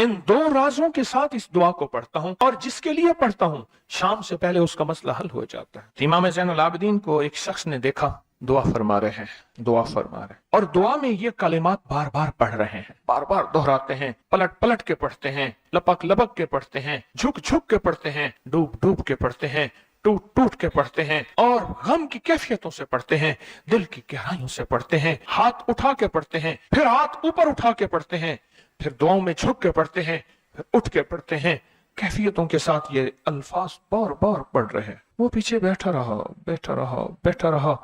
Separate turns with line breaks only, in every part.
इन दो राजों के साथ इस दुआ को पढ़ता हूं और जिसके लिए पढ़ता हूं शाम से पहले उसका मसला हल हो जाता है। इमाम ज़ैनुल आबिदीन को एक शख्स ने देखा, दुआ फरमा रहे हैं, दुआ फरमा रहे हैं, और दुआ में ये कलिमात बार बार पढ़ रहे हैं, बार बार दोहराते हैं, पलट पलट के पढ़ते हैं, लपक लपक के पढ़ते हैं, झुक झुक के पढ़ते हैं, डूब डूब के पढ़ते हैं, टूट टूट के पढ़ते हैं, और गम की कैफियतों से पढ़ते हैं, दिल की गहराइयों से पढ़ते हैं, हाथ उठा के पढ़ते हैं, फिर हाथ ऊपर उठा के पढ़ते हैं, फिर दुआओं में झुक के पढ़ते हैं, फिर उठ के पढ़ते हैं, कैफियतों के साथ ये अल्फाज बार बार पढ़ रहे हैं। वो पीछे बैठा रहा, बैठा रहा, बैठा रहा।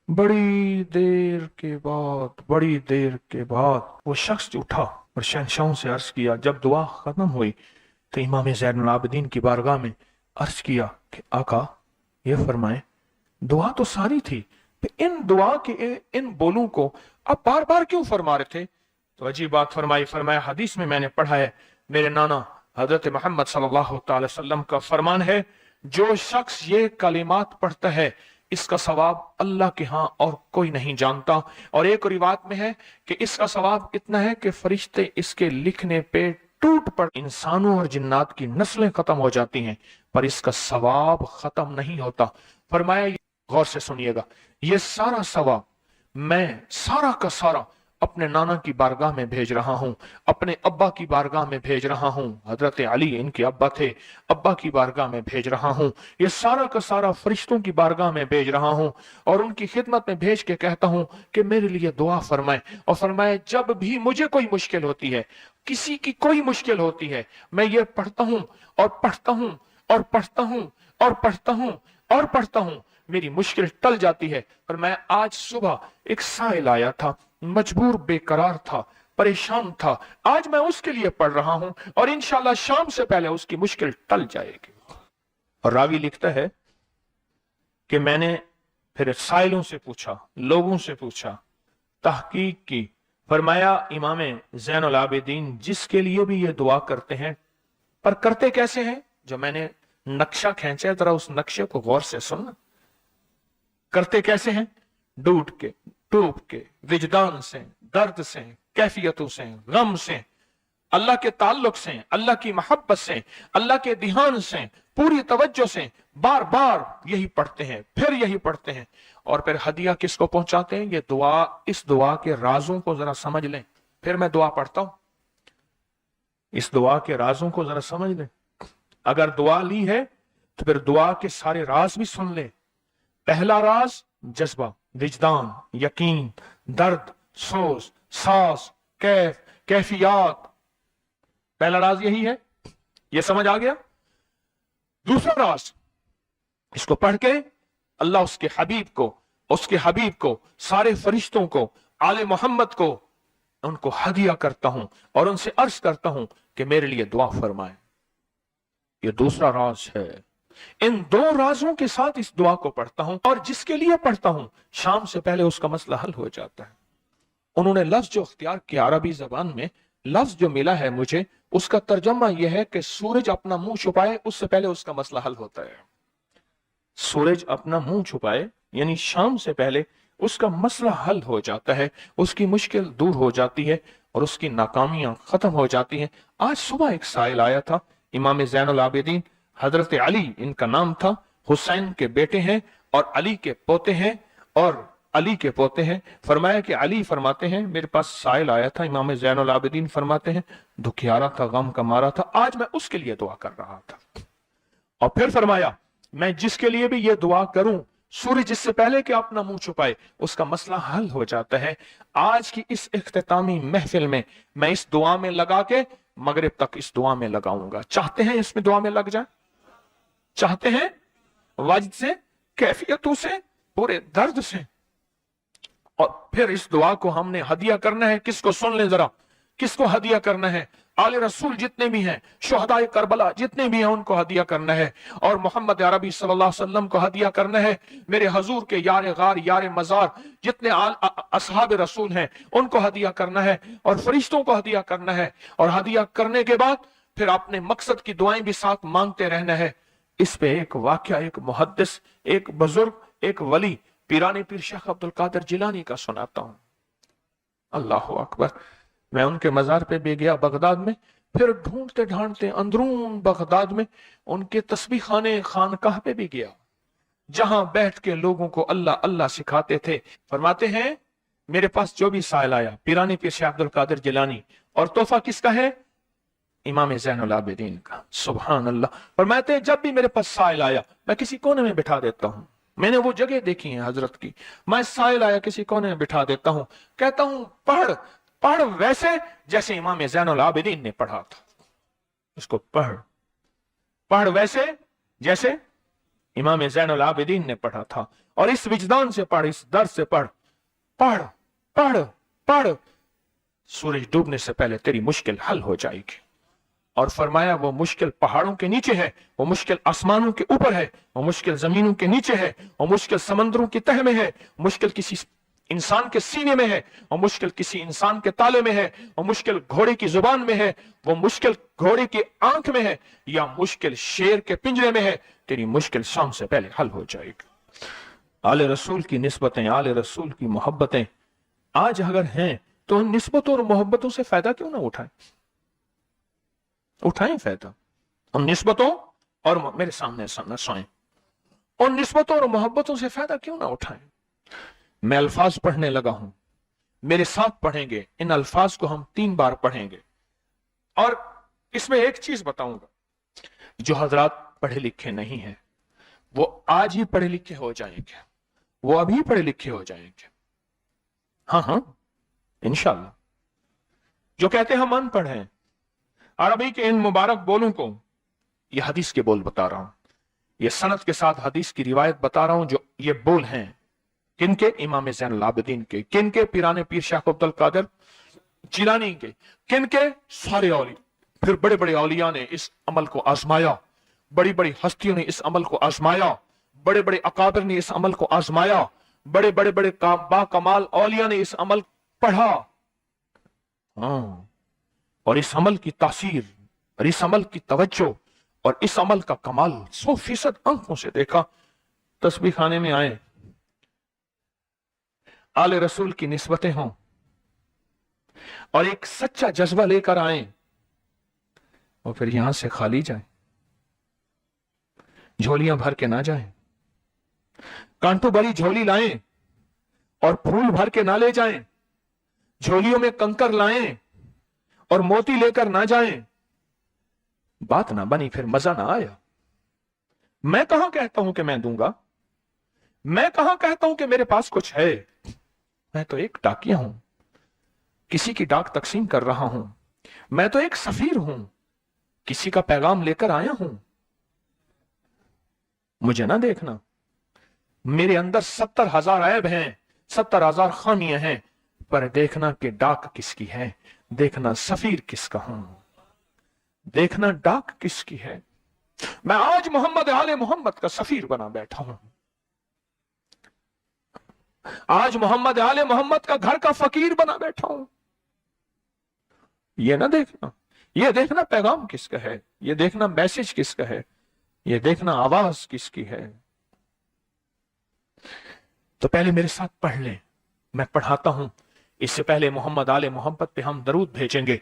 बड़ी देर के बाद वो शख्स उठा और शहंशाहों से अर्ज किया। जब दुआ खत्म हुई तो इमाम ज़ैनुल आबिदीन की बारगाह में अर्ज किया कि आका ये फरमाएं, दुआ तो सारी थी, इन दुआ के इन बोलों को आप बार बार क्यों फरमा रहे थे? तो अजीब बात फरमाई, फरमाया हदीस में मैंने पढ़ा है, मेरे नाना हजरत मोहम्मद सल्लल्लाहु अलैहि वसल्लम का फरमान है, जो शख्स ये कलिमात पढ़ता है इसका सवाब अल्लाह के यहाँ और कोई नहीं जानता। और एक रिवायत में है कि इसका सवाब इतना है कि फरिश्ते इसके लिखने पे टूट पड़, इंसानों और जिन्नात की नस्लें खत्म हो जाती हैं, पर इसका सवाब खत्म नहीं होता। फरमाया गौर से सुनिएगा, ये सारा सवाब मैं सारा का सारा अपने नाना की बारगाह में भेज रहा हूं, अपने अब्बा की बारगाह में भेज रहा हूं, हजरत अली इनके अब्बा थे, अब्बा की बारगाह में भेज रहा हूं, ये सारा का सारा फरिश्तों की बारगाह में भेज रहा हूं, और उनकी खिदमत में भेज के कहता हूं कि मेरे लिए दुआ फरमाए। और फरमाए जब भी मुझे कोई मुश्किल होती है, किसी की कोई मुश्किल होती है, मैं ये पढ़ता हूं और पढ़ता हूं और पढ़ता हूं और पढ़ता हूं और पढ़ता हूं, मेरी मुश्किल टल जाती है। और मैं आज सुबह एक साइल आया था, मजबूर बेकरार था, परेशान था, आज मैं उसके लिए पढ़ रहा हूं और इंशाल्लाह शाम से पहले उसकी मुश्किल टल जाएगी। और रावी लिखता है कि मैंने फिर साइलों से पूछा, लोगों से पूछा, तहकीक की। फरमाया इमाम ज़ैनुल आबिदीन जिसके लिए भी ये दुआ करते हैं, पर करते कैसे हैं? जो मैंने नक्शा खींचा है, जरा उस नक्शे को गौर से सुनना। करते कैसे हैं? डूब के, टूब के, विजदान से, दर्द से, कैफियतों से, गम से, अल्लाह के ताल्लुक से, अल्लाह की मोहब्बत से, अल्लाह के ध्यान से, पूरी तवज्जो से बार बार यही पढ़ते हैं, फिर यही पढ़ते हैं। और फिर हदिया किसको पहुंचाते हैं? ये दुआ, इस दुआ के राजों को जरा समझ लें। फिर मैं दुआ पढ़ता हूं, इस दुआ के राजों को जरा समझ लें। अगर दुआ ली है तो फिर दुआ के सारे राज भी सुन ले। पहला राज जज्बा, विजदान, यकीन, दर्द, सोच, सांस, कैफ, कैफियत, पहला राज यही है। ये समझ आ गया? दूसरा राज, इसको पढ़ के अल्लाह उसके हबीब को, सारे फरिश्तों को, आले मोहम्मद को, उनको हदिया करता हूं और उनसे अर्ज करता हूं कि मेरे लिए दुआ फरमाए। ये दूसरा राज है। इन दो राजों के साथ इस दुआ को पढ़ता हूं और जिसके लिए पढ़ता हूं शाम से पहले उसका मसला हल हो जाता है। उन्होंने लफ्ज जो अख्तियार किया अरबी जबान में, लफ्ज जो मिला है मुझे, उसका तर्जमा यह है कि सूरज अपना मुंह छुपाए उससे पहले उसका मसला हल होता है। सूरज अपना मुंह छुपाए यानी शाम से पहले उसका मसला हल हो जाता है, उसकी मुश्किल दूर हो जाती है और उसकी नाकामियां खत्म हो जाती हैं। आज सुबह एक साइल आया था, इमाम ज़ैनुल आबिदीन हजरत अली इनका नाम था, हुसैन के बेटे हैं और अली के पोते हैं, और अली के पोते हैं। फरमाया कि अली फरमाते हैं मेरे पास साइल आया था, इमाम ज़ैनुल आबिदीन फरमाते हैं दुखियारा था, गम का मारा था, आज मैं उसके लिए दुआ कर रहा था। और फिर फरमाया मैं जिसके लिए भी ये दुआ करूं, सूर्य जिससे पहले कि अपना मुंह छुपाए उसका मसला हल हो जाता है। आज की इस इख्तितामी महफिल में मैं इस दुआ में लगा के मगरिब तक इस दुआ में लगाऊंगा। चाहते हैं इसमें दुआ में लग जाए? चाहते हैं? वजद से, कैफियतों से, पूरे दर्द से। और फिर इस दुआ को हमने हदिया करना है। किसको? सुन ले जरा, किसको हदिया करना है? आले रसूल जितने भी हैं, शुहदाए करबला जितने भी हैं, उनको हदिया करना है। और मोहम्मद अरबी सल्लल्लाहु अलैहि वसल्लम को हदिया करना है। मेरे हजूर के यार गार, यार मजार जितने असहाब रसूल हैं, उनको हदिया करना है और फरिश्तों को हदिया करना है। और हदिया करने के बाद फिर अपने मकसद की दुआएं भी साथ मांगते रहना है। इस पे एक वाकया, एक मुहद्दिस, एक बुजुर्ग, एक वली, पीरानी पीर शेख अब्दुल कादिर जिलानी का सुनाता हूं। अल्लाह अकबर। मैं उनके मजार पे भी गया बगदाद में, फिर ढूंढते ढांढते अंदरून बगदाद में उनके तस्बीह खाने खानकाह पे भी गया, जहां बैठ के लोगों को अल्लाह अल्लाह सिखाते थे। फरमाते हैं मेरे पास जो भी साइल आया पीरानी पीर शाह अब्दुल कादिर जिलानी, और तोहफा किसका है? इमाम ज़ैनुल आबिदीन का। सुभान अल्लाह। फरमाते हैं जब भी मेरे पास साइल आया मैं किसी कोने में बिठा देता हूं। मैंने वो जगह देखी है हजरत की, मैं साइल आया किसी कोने में बिठा देता हूं, कहता हूं पढ़ पढ़ वैसे जैसे इमाम ज़ैनुल आबिदीन ने पढ़ा था। इसको पढ़ पढ़ वैसे जैसे इमाम ज़ैनुल आबिदीन ने पढ़ा था, और इस विजदान से पढ़, इस दर्द से पढ़, पढ़ पढ़ पढ़, सूरज डूबने से पहले तेरी मुश्किल हल हो जाएगी। और फरमाया वो मुश्किल पहाड़ों के नीचे है, वो मुश्किल आसमानों के ऊपर है, वो मुश्किल जमीनों के नीचे है, वो मुश्किल समंदरों की तह में है, मुश्किल किसी इंसान के सीने में है, वो मुश्किल किसी इंसान के ताले में है, वो मुश्किल घोड़े की जुबान में है, वो मुश्किल घोड़े की आंख में है, या मुश्किल शेर के पिंजरे में है। तेरी मुश्किल शाम से पहले हल हो जाएगी। आले रसूल की निस्बतें, आले रसूल की मोहब्बतें आज अगर हैं तो उन निस्बतों और मोहब्बतों से फायदा क्यों ना उठाएं? उठाएं फायदा उन निस्बतों और मेरे सामने सोएं, उन निस्बतों और मोहब्बतों से फायदा क्यों ना उठाएं? मैं अल्फाज पढ़ने लगा हूं, मेरे साथ पढ़ेंगे। इन अल्फाज को हम 3 बार पढ़ेंगे, और इसमें एक चीज बताऊंगा, जो हजरात पढ़े लिखे नहीं हैं वो आज ही पढ़े लिखे हो जाएंगे, वो अभी पढ़े लिखे हो जाएंगे। हाँ हाँ इंशाल्लाह। जो कहते हैं हम अनपढ़ हैं, अरबी के इन मुबारक बोलों को, ये हदीस के बोल बता रहा हूं, ये सनद के साथ हदीस की रिवायत बता रहा हूं। जो ये बोल हैं किनके? इमाम ज़ैनुल आबिदीन के। किनके? पीराने पीर शाह अब्दुल कादिर जिलानी के। किनके? सारे औलिया। फिर बड़े बड़े औलिया ने इस अमल को आजमाया, बड़ी बड़ी हस्तियों ने इस अमल को आजमाया, बड़े बड़े अकाबिर ने इस अमल को आजमाया, बड़े बड़े बड़े बाकमाल औलिया ने इस अमल पढ़ा। हाँ, और इस अमल की तासीर और इस अमल की तवज्जो और इस अमल का कमाल 100% आंखों से देखा। तस्बीह खाने में आए, आले रसूल की निस्बतें हों, और एक सच्चा जज्बा लेकर आए, और फिर यहां से खाली जाए, झोलियां भर के ना जाएं, कांटों भरी झोली लाएं और फूल भर के ना ले जाएं, झोलियों में कंकर लाएं और मोती लेकर ना जाएं। बात ना बनी, फिर मजा ना आया। मैं कहां कहता हूं कि मैं दूंगा, मैं कहां कहता हूं कि मेरे पास कुछ है। मैं तो एक डाकिया हूं, किसी की डाक तकसीम कर रहा हूं। मैं तो एक सफीर हूं, किसी का पैगाम लेकर आया हूं। मुझे ना देखना, मेरे अंदर 70,000 ऐब हैं, 70,000 खामियां हैं, पर देखना कि डाक किसकी है, देखना सफीर किसका हूं, देखना डाक किसकी है। मैं आज मोहम्मद आले मोहम्मद का सफीर बना बैठा हूं, आज मोहम्मद आले मोहम्मद का घर का फकीर बना बैठा हूं। ये ना देखना, ये देखना पैगाम किसका है, ये देखना मैसेज किसका है, ये देखना आवाज किसकी है। तो पहले मेरे साथ पढ़ लें, मैं पढ़ाता हूं। इससे पहले मोहम्मद आले मोहम्मद पे हम दरूद भेजेंगे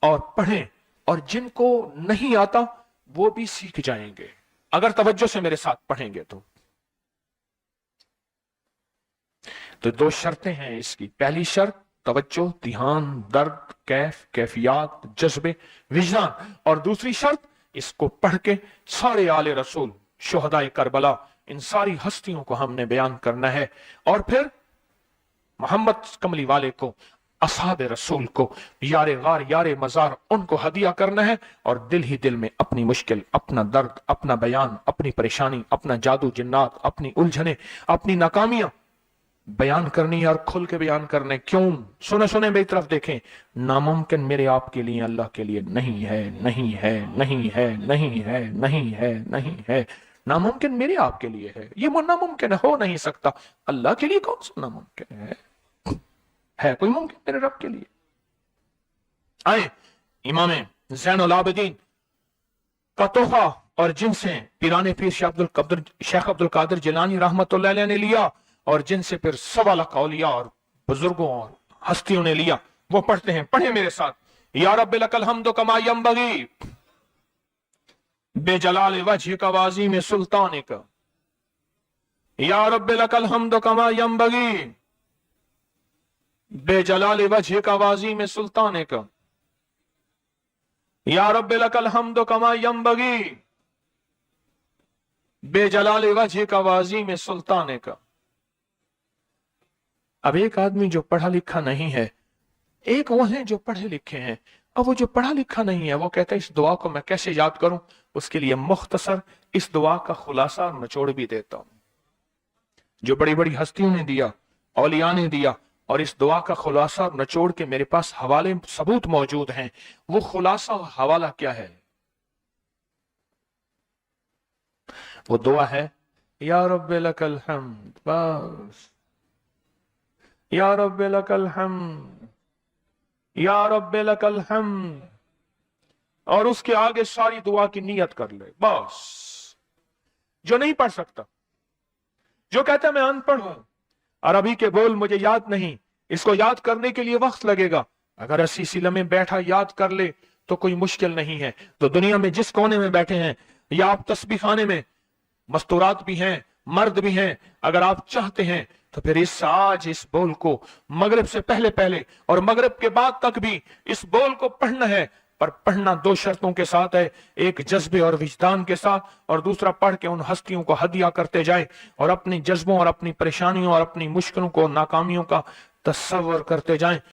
और पढ़ें, और जिनको नहीं आता वो भी सीख जाएंगे अगर तवज्जो से मेरे साथ पढ़ेंगे तो 2 शर्तें हैं इसकी। पहली शर्त तवज्जो, ध्यान, दर्द, कैफियत, जज्बे, विजदान, और दूसरी शर्त इसको पढ़ के सारे आले रसूल, शुहदाए करबला, इन सारी हस्तियों को हमने बयान करना है, और फिर मोहम्मद कमली वाले को, असहाब रसूल को, यारे गार यारे मजार, उनको हदिया करना है, और दिल ही दिल में अपनी मुश्किल, अपना दर्द, अपना बयान, अपनी परेशानी, अपना जादू जिन्नात, अपनी उलझने, अपनी नाकामियां बयान करनी है, और खुल के बयान करने। क्यों? सुने सुने मेरी तरफ देखें, नामुमकिन मेरे आपके लिए अल्लाह के लिए नहीं है, नहीं है, नहीं है, नहीं है, नहीं है, नहीं है। नामुमकिन मेरे आपके लिए है, ये नामुमकिन हो नहीं सकता। अल्लाह के लिए कौन सा नामुमकिन है कोई मुमकिन मेरे रब के लिए? आए इमाम ज़ैनुल आबिदीन का तोहफा, और जिनसे पीराने पीर शेख अब्दुल कादिर जिलानी रहमतुल्लाह अलैह ने लिया, और जिनसे फिर 1.25 लाख औलिया और बुजुर्गों और हस्तियों ने लिया, वो पढ़ते हैं। पढ़े मेरे साथ, या रब्बी लकल हम्दु कमा यंबगी बेजलाल वजहिक व अज़ीम सुल्तानिक। या रब्बी लकल हम्दु कमा यंबगी बेजलाल वजहिक व अज़ीम सुल्तानिक। या रब्बी लकल हम्दु कमा यंबगी बेजलाल वजहिक व अज़ीम सुल्तानिक। अब एक आदमी जो पढ़ा लिखा नहीं है, एक वो है जो पढ़े लिखे हैं। अब वो जो पढ़ा लिखा नहीं है वो कहता है इस दुआ को मैं कैसे याद करूं। उसके लिए मुख्तसर इस दुआ का खुलासा और निचोड़ भी देता हूं जो बड़ी बड़ी हस्तियों ने दिया, औलिया ने दिया, और इस दुआ का खुलासा और निचोड़ के मेरे पास हवाले सबूत मौजूद हैं। वो खुलासा और हवाला क्या है? वो दुआ है या रब्बी लकल हम्द, बस या रब्बी लकल हम्द, या रब्बी लकल हम्द, और उसके आगे सारी दुआ की नियत कर ले बस। जो नहीं पढ़ सकता, जो कहता है मैं अनपढ़ हूं, अरबी के बोल मुझे याद नहीं, इसको याद करने के लिए वक्त लगेगा, अगर अस्सी सिले में बैठा याद कर ले तो कोई मुश्किल नहीं है। तो दुनिया में जिस कोने में बैठे हैं, या आप तस्बीह खाने में, मस्तूरात भी हैं, मर्द भी हैं, अगर आप चाहते हैं तो फिर आज इस बोल को मगरिब से पहले पहले और मगरिब के बाद तक भी इस बोल को पढ़ना है। पर पढ़ना दो शर्तों के साथ है, एक जज्बे और विजदान के साथ, और दूसरा पढ़ के उन हस्तियों को हदिया करते जाए और अपने जज्बों और अपनी परेशानियों और अपनी मुश्किलों को, नाकामियों का तस्वर करते जाएं।